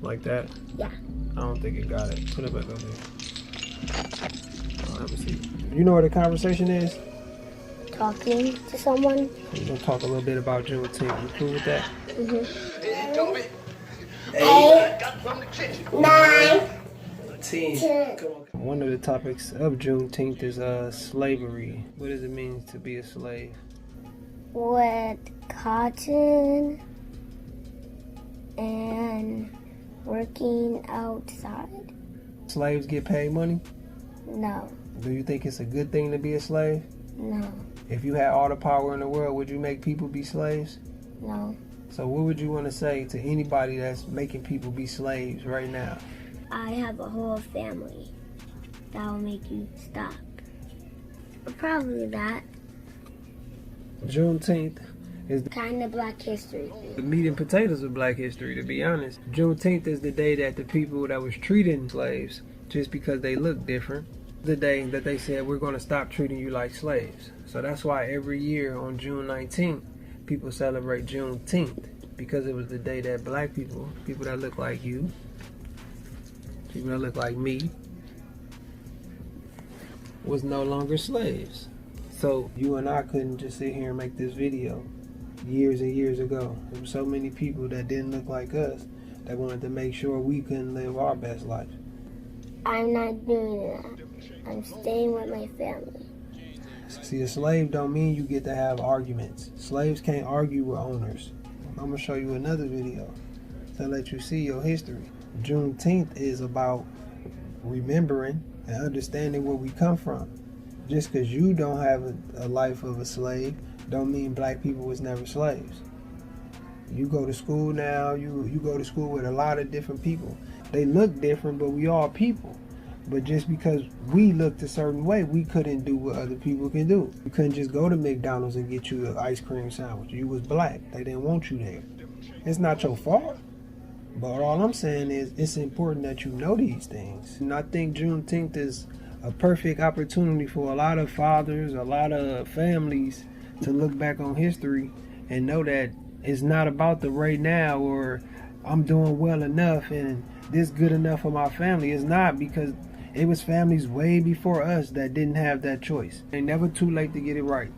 Like that? Yeah. I don't think it got it. Put it back up there. Let me see. You know what a conversation is? Talking to someone. We're going to talk a little bit about Juneteenth. You cool with that? Mm-hmm. 8, 9, 10. One of the topics of Juneteenth is slavery. What does it mean to be a slave? With cotton and working outside. Slaves get paid money? No. Do you think it's a good thing to be a slave? No. If you had all the power in the world, would you make people be slaves? No. So what would you want to say to anybody that's making people be slaves right now? I have a whole family. That will make you stop. Probably that. Juneteenth is Kind of Black History. the meat and potatoes of Black history, to be honest. Juneteenth is the day that the people that was treating slaves just because they look different, the day that they said we're going to stop treating you like slaves. So that's why every year on June 19th, people celebrate Juneteenth, because it was the day that Black people, people that look like you, people that look like me, was no longer slaves. So you and I couldn't just sit here and make this video years and years ago. There were so many people that didn't look like us that wanted to make sure we couldn't live our best life. I'm not doing that. I'm staying with my family. See, a slave don't mean you get to have arguments. Slaves can't argue with owners. I'm gonna show you another video to let you see your history. Juneteenth is about remembering and understanding where we come from. Just because you don't have a life of a slave don't mean Black people was never slaves. You go to school now, you go to school with a lot of different people. They look different, but we all people. But just because we looked a certain way, we couldn't do what other people can do. You couldn't just go to McDonald's and get you an ice cream sandwich. You was Black. They didn't want you there. It's not your fault. But all I'm saying is it's important that you know these things. And I think Juneteenth is a perfect opportunity for a lot of fathers, a lot of families to look back on history and know that it's not about the right now or I'm doing well enough and this good enough for my family. It's not, because it was families way before us that didn't have that choice. It's never too late to get it right.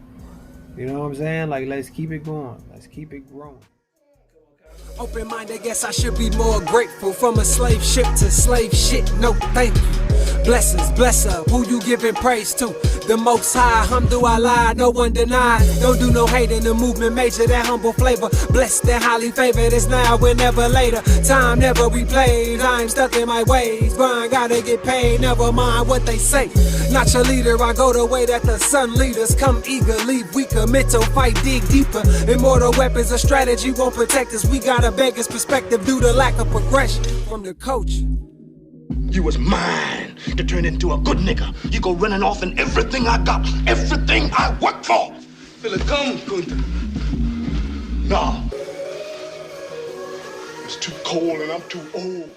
You know what I'm saying? Like, let's keep it going. Let's keep it growing. Open-minded, guess I should be more grateful. From a slave ship to slave shit, no thank you. Blessings, bless up, who you giving praise to? The Most High, Alhamdulillah, no one denied. Don't do no hate in the movement, major that humble flavor. Blessed and highly favored, it's now and never later. Time never replays, I'm stuck in my ways. Grind, gotta get paid, never mind what they say. Not your leader, I go the way that the sun leaders. Come eager, leave weaker, mental fight, dig deeper. Immortal weapons, a strategy won't protect us. We gotta beg his perspective due to lack of progression from the coach. You was mine to turn into a good nigga. You go running off and everything I got, everything I worked for. Feel it come, Gunther? No. It's too cold and I'm too old.